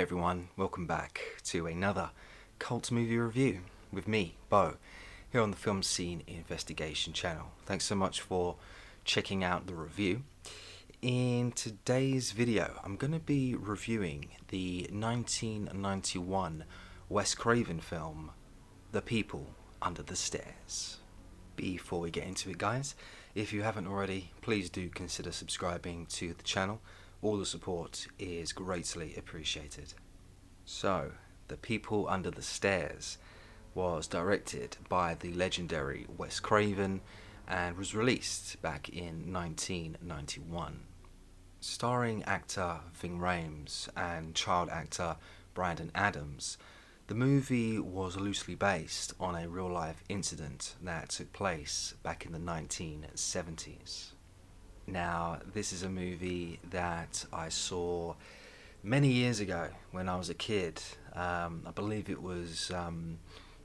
everyone, welcome back to another cult movie review with me, Bo, here on the Film Scene Investigation channel. Thanks so much for checking out the review. In today's video, I'm going to be reviewing the 1991 Wes Craven film, The People Under the Stairs. Before we get into it, guys, if you haven't already, please do consider subscribing to the channel. All the support is greatly appreciated. So, The People Under the Stairs was directed by the legendary Wes Craven and was released back in 1991. Starring actor Ving Rhames and child actor Brandon Adams, the movie was loosely based on a real-life incident that took place back in the 1970s. Now, this is a movie that I saw many years ago when I was a kid. I believe it was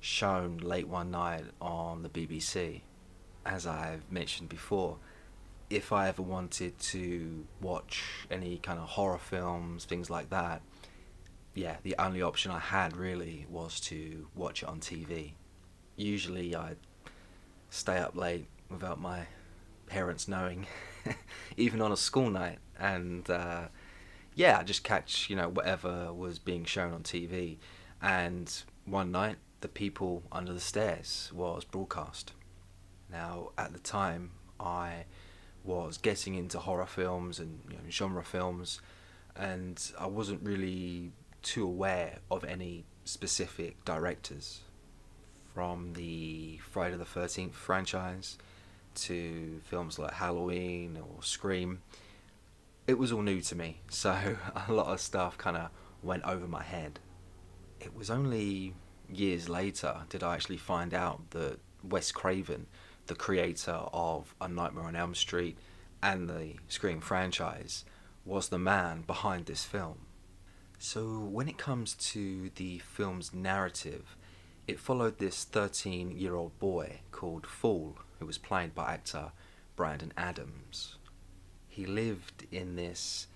shown late one night on the BBC. As I've mentioned before, if I ever wanted to watch any kind of horror films, things like that, yeah, the only option I had really was to watch it on TV. Usually I'd stay up late without my parents knowing, even on a school night, and I just catch whatever was being shown on TV. And one night, The People Under the Stairs was broadcast. Now, at the time, I was getting into horror films and genre films, and I wasn't really too aware of any specific directors. From the Friday the 13th franchise to films like Halloween or Scream, it was all new to me, so a lot of stuff kind of went over my head. It was only years later did I actually find out that Wes Craven, the creator of A Nightmare on Elm Street and the Scream franchise, was the man behind this film. So when it comes to the film's narrative, it followed this 13-year-old boy called Fool, who was played by actor Brandon Adams. He lived in this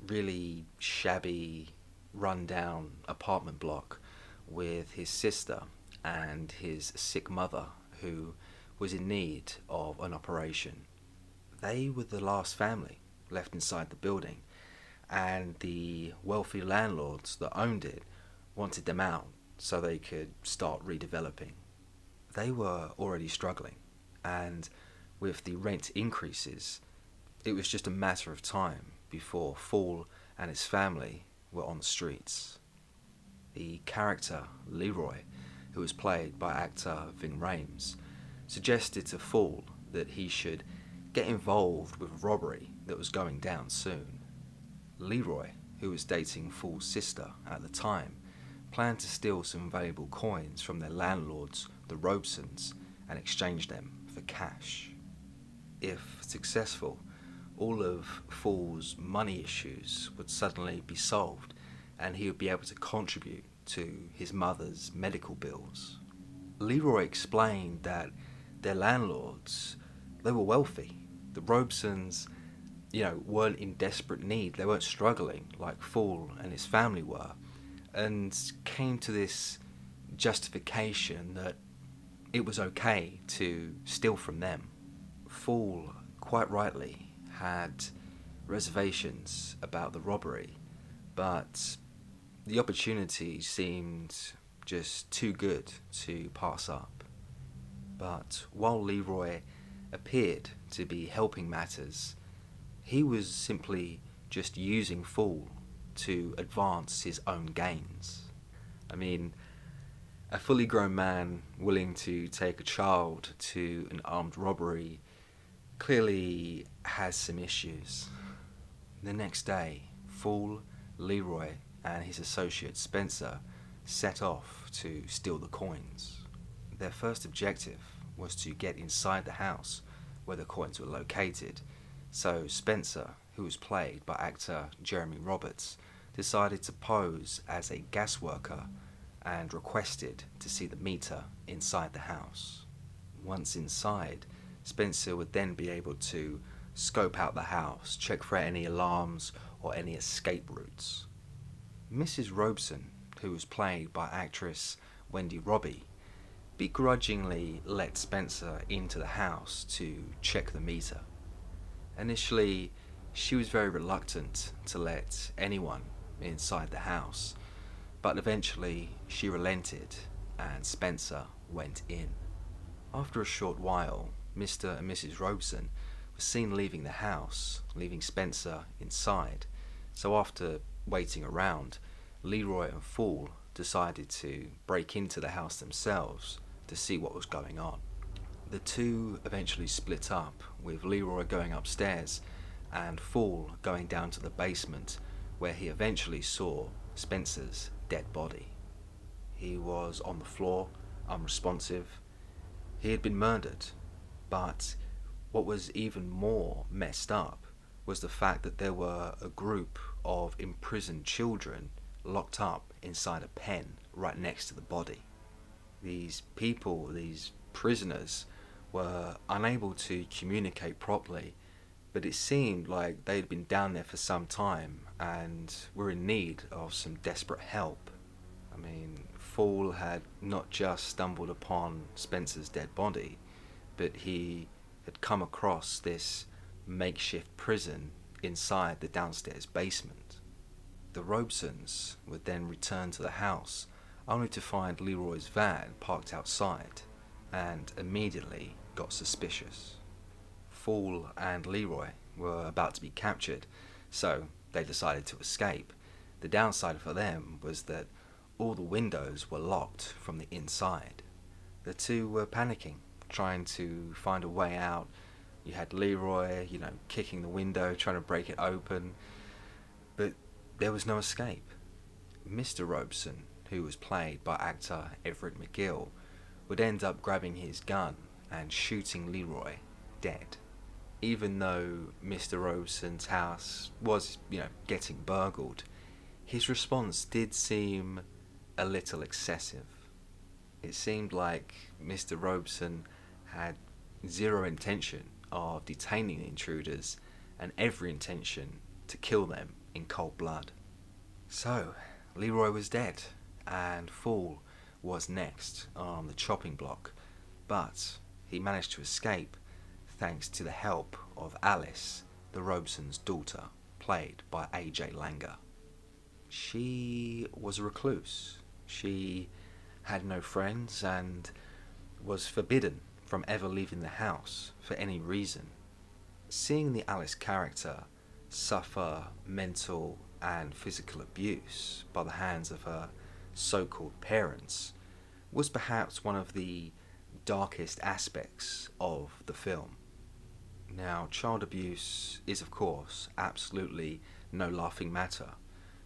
really shabby, run-down apartment block with his sister and his sick mother, who was in need of an operation. They were the last family left inside the building, and the wealthy landlords that owned it wanted them out so they could start redeveloping. They were already struggling, and with the rent increases, it was just a matter of time before Fool and his family were on the streets. The character, Leroy, who was played by actor Ving Rhames, suggested to Fool that he should get involved with robbery that was going down soon. Leroy, who was dating Fool's sister at the time, planned to steal some valuable coins from their landlords, the Robesons, and exchange them for cash. If successful, all of Fool's money issues would suddenly be solved, and he would be able to contribute to his mother's medical bills. Leroy explained that their landlords, they were wealthy. The Robesons, weren't in desperate need. They weren't struggling like Fool and his family were, and came to this justification that it was okay to steal from them. Fool, quite rightly, had reservations about the robbery, but the opportunity seemed just too good to pass up. But while Leroy appeared to be helping matters, he was simply just using Fool to advance his own gains. I mean, a fully grown man willing to take a child to an armed robbery clearly has some issues. The next day, Fool, Leroy, and his associate Spencer set off to steal the coins. Their first objective was to get inside the house where the coins were located, so Spencer, who was played by actor Jeremy Roberts, decided to pose as a gas worker and requested to see the meter inside the house. Once inside, Spencer would then be able to scope out the house, check for any alarms or any escape routes. Mrs. Robeson, who was played by actress Wendy Robbie, begrudgingly let Spencer into the house to check the meter. Initially, she was very reluctant to let anyone inside the house, but eventually she relented and Spencer went in. After a short while, Mr. and Mrs. Robeson were seen leaving the house, leaving Spencer inside. So after waiting around, Leroy and Fool decided to break into the house themselves to see what was going on. The two eventually split up, with Leroy going upstairs and Fool going down to the basement, where he eventually saw Spencer's dead body. He was on the floor, unresponsive. He had been murdered, but what was even more messed up was the fact that there were a group of imprisoned children locked up inside a pen right next to the body. These people, these prisoners, were unable to communicate properly, but it seemed like they'd been down there for some time and were in need of some desperate help. I mean, Fool had not just stumbled upon Spencer's dead body, but he had come across this makeshift prison inside the downstairs basement. The Robesons would then return to the house, only to find Leroy's van parked outside, and immediately got suspicious. Fool and Leroy were about to be captured, so they decided to escape. The downside for them was that all the windows were locked from the inside. The two were panicking, trying to find a way out. You had Leroy, kicking the window, trying to break it open, but there was no escape. Mr. Robeson, who was played by actor Everett McGill, would end up grabbing his gun and shooting Leroy dead. Even though Mr. Robeson's house was, getting burgled, his response did seem a little excessive. It seemed like Mr. Robeson had zero intention of detaining the intruders and every intention to kill them in cold blood. So, Leroy was dead, and Fool was next on the chopping block, but he managed to escape thanks to the help of Alice, the Robeson's daughter, played by AJ Langer. She was a recluse. She had no friends and was forbidden from ever leaving the house for any reason. Seeing the Alice character suffer mental and physical abuse by the hands of her so-called parents was perhaps one of the darkest aspects of the film. Now, child abuse is of course absolutely no laughing matter,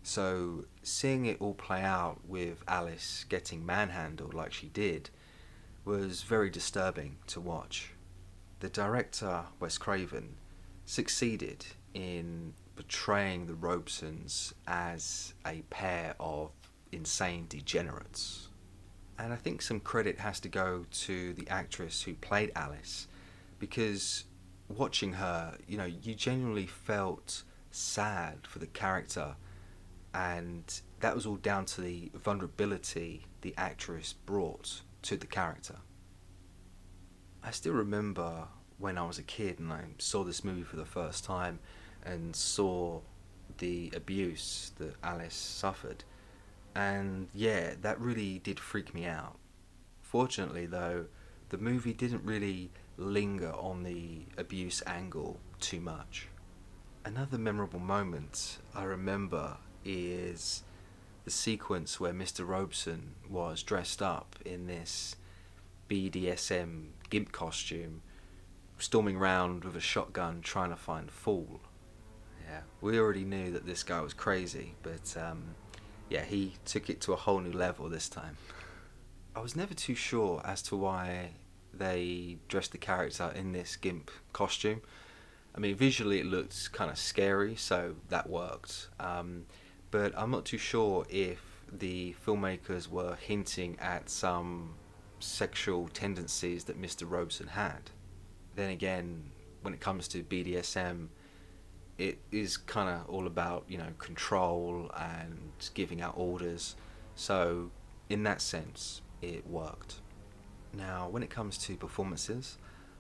so seeing it all play out with Alice getting manhandled like she did was very disturbing to watch. The director, Wes Craven, succeeded in portraying the Robesons as a pair of insane degenerates. And I think some credit has to go to the actress who played Alice, because watching her, you genuinely felt sad for the character, and that was all down to the vulnerability the actress brought to the character. I still remember when I was a kid and I saw this movie for the first time and saw the abuse that Alice suffered, and yeah, that really did freak me out. Fortunately though, the movie didn't really linger on the abuse angle too much. Another memorable moment I remember is the sequence where Mr. Robeson was dressed up in this BDSM gimp costume, storming around with a shotgun trying to find Fool. Yeah, we already knew that this guy was crazy, but he took it to a whole new level this time. I was never too sure as to why they dressed the character in this gimp costume. I mean, visually it looked kind of scary, so that worked. But I'm not too sure if the filmmakers were hinting at some sexual tendencies that Mr. Robeson had. Then again, when it comes to BDSM, It is kind of all about, control and giving out orders. So, in that sense, it worked. Now, when it comes to performances,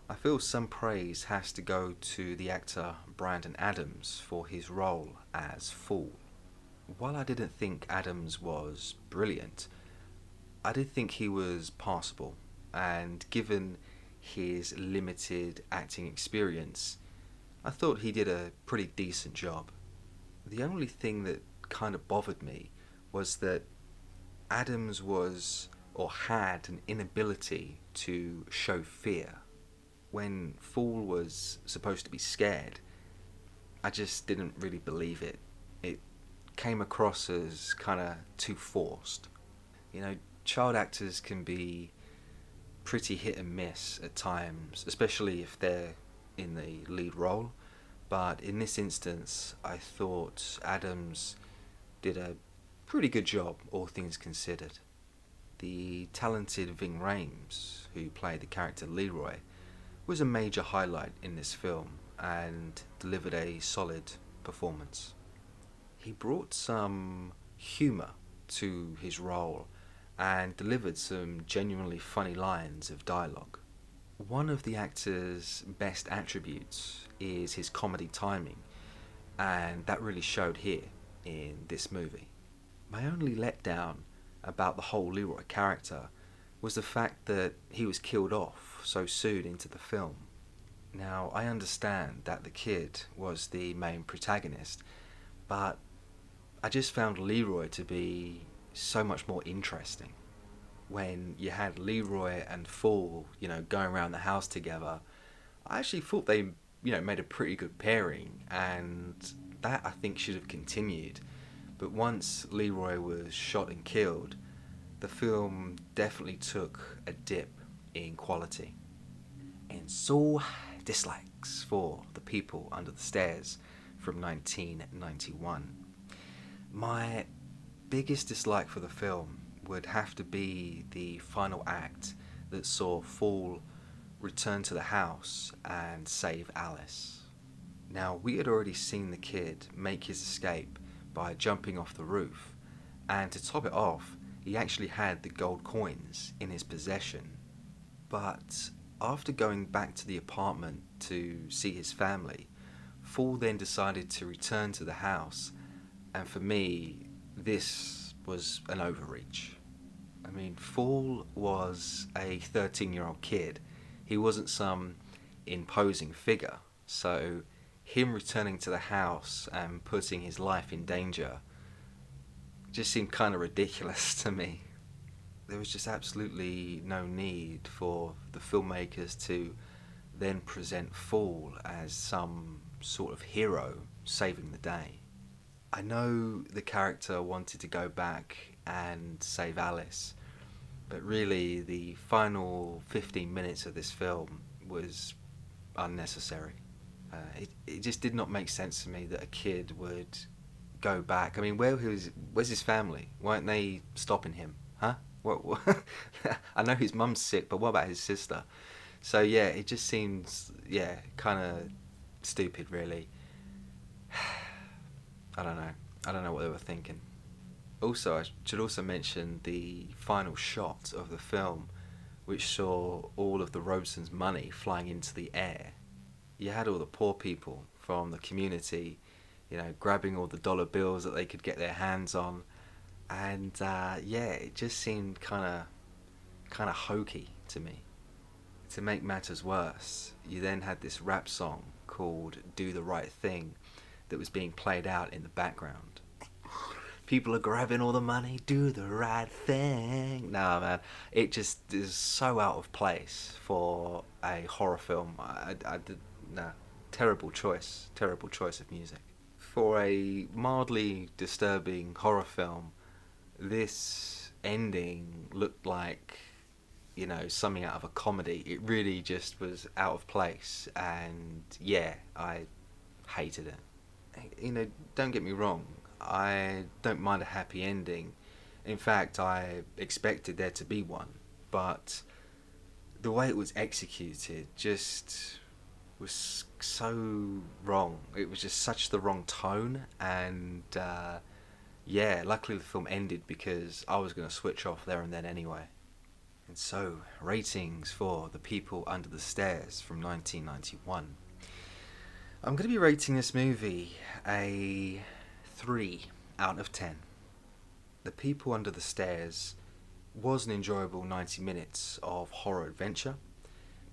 I feel some praise has to go to the actor Brandon Adams for his role as Fool. While I didn't think Adams was brilliant, I did think he was passable, and given his limited acting experience, I thought he did a pretty decent job. The only thing that kind of bothered me was that Adams was or had an inability to show fear. When Fool was supposed to be scared, I just didn't really believe it. It came across as kind of too forced. You know, child actors can be pretty hit and miss at times, especially if they're in the lead role. But in this instance, I thought Adams did a pretty good job, all things considered. The talented Ving Rhames, who played the character Leroy, was a major highlight in this film and delivered a solid performance. He brought some humour to his role and delivered some genuinely funny lines of dialogue. One of the actor's best attributes is his comedy timing, and that really showed here in this movie. My only letdown about the whole Leroy character was the fact that he was killed off so soon into the film. Now, I understand that the kid was the main protagonist, but I just found Leroy to be so much more interesting. When you had Leroy and Fool, going around the house together, I actually thought they, made a pretty good pairing, and that I think should have continued. But once Leroy was shot and killed, the film definitely took a dip in quality. And so, dislikes for The People Under the Stairs from 1991. My biggest dislike for the film would have to be the final act that saw Fool return to the house and save Alice. Now, we had already seen the kid make his escape by jumping off the roof, and to top it off, he actually had the gold coins in his possession. But after going back to the apartment to see his family, Fool then decided to return to the house, and for me, this was an overreach. I mean, Fool was a 13-year-old kid. He wasn't some imposing figure, so him returning to the house and putting his life in danger just seemed kind of ridiculous to me. There was just absolutely no need for the filmmakers to then present Fool as some sort of hero saving the day. I know the character wanted to go back and save Alice, but really the final 15 minutes of this film was unnecessary. It just did not make sense to me that a kid would go back. I mean, where's his family? Weren't they stopping him? Huh? What? I know his mum's sick, but what about his sister? So yeah, it just seems, kind of stupid, really. I don't know. I don't know what they were thinking. Also, I should also mention the final shot of the film, which saw all of the Robeson's money flying into the air. You had all the poor people from the community, grabbing all the dollar bills that they could get their hands on, and it just seemed kind of hokey to me. To make matters worse, you then had this rap song called "Do the Right Thing" that was being played out in the background. People are grabbing all the money, do the right thing. Nah, man, it just is so out of place for a horror film. Terrible choice of music. For a mildly disturbing horror film, this ending looked like, something out of a comedy. It really just was out of place, and I hated it. Don't get me wrong, I don't mind a happy ending. In fact, I expected there to be one, but the way it was executed just was so wrong. It was just such the wrong tone, and yeah, luckily the film ended because I was going to switch off there and then anyway. And so, ratings for The People Under the Stairs from 1991. I'm going to be rating this movie a 3 out of 10. The People Under the Stairs was an enjoyable 90 minutes of horror adventure,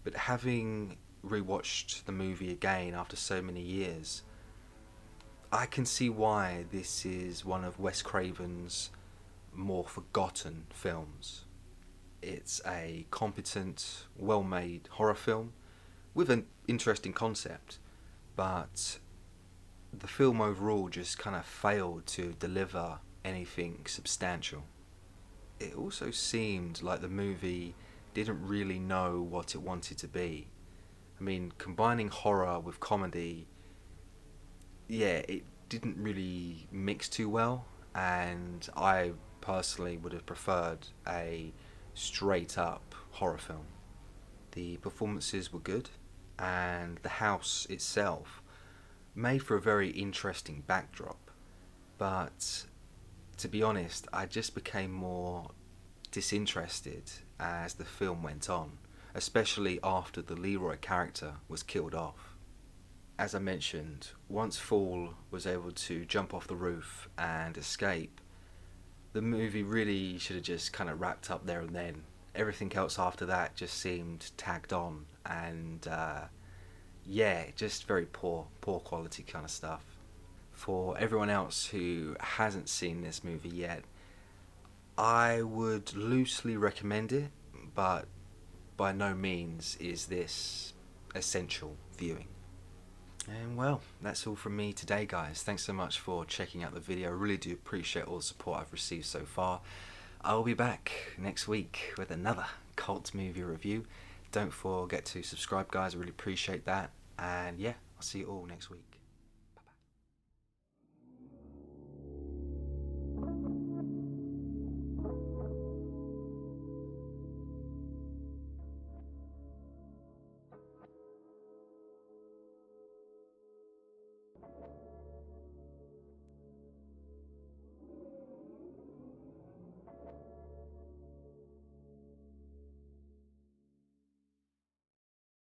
but having rewatched the movie again after so many years, I can see why this is one of Wes Craven's more forgotten films. It's a competent, well-made horror film with an interesting concept, but the film overall just kind of failed to deliver anything substantial. It also seemed like the movie didn't really know what it wanted to be. I mean, combining horror with comedy, yeah, it didn't really mix too well, and I personally would have preferred a straight up horror film. The performances were good, and the house itself made for a very interesting backdrop, but to be honest, I just became more disinterested as the film went on, especially after the Leroy character was killed off. As I mentioned, once Fall was able to jump off the roof and escape, the movie really should have just kind of wrapped up there and then. Everything else after that just seemed tagged on, and yeah, just very poor quality kind of stuff. For everyone else who hasn't seen this movie yet, I would loosely recommend it, but by no means is this essential viewing. And well, that's all from me today, guys. Thanks so much for checking out the video. I really do appreciate all the support I've received so far. I'll be back next week with another cult movie review. Don't forget to subscribe, guys. I really appreciate that. And yeah, I'll see you all next week.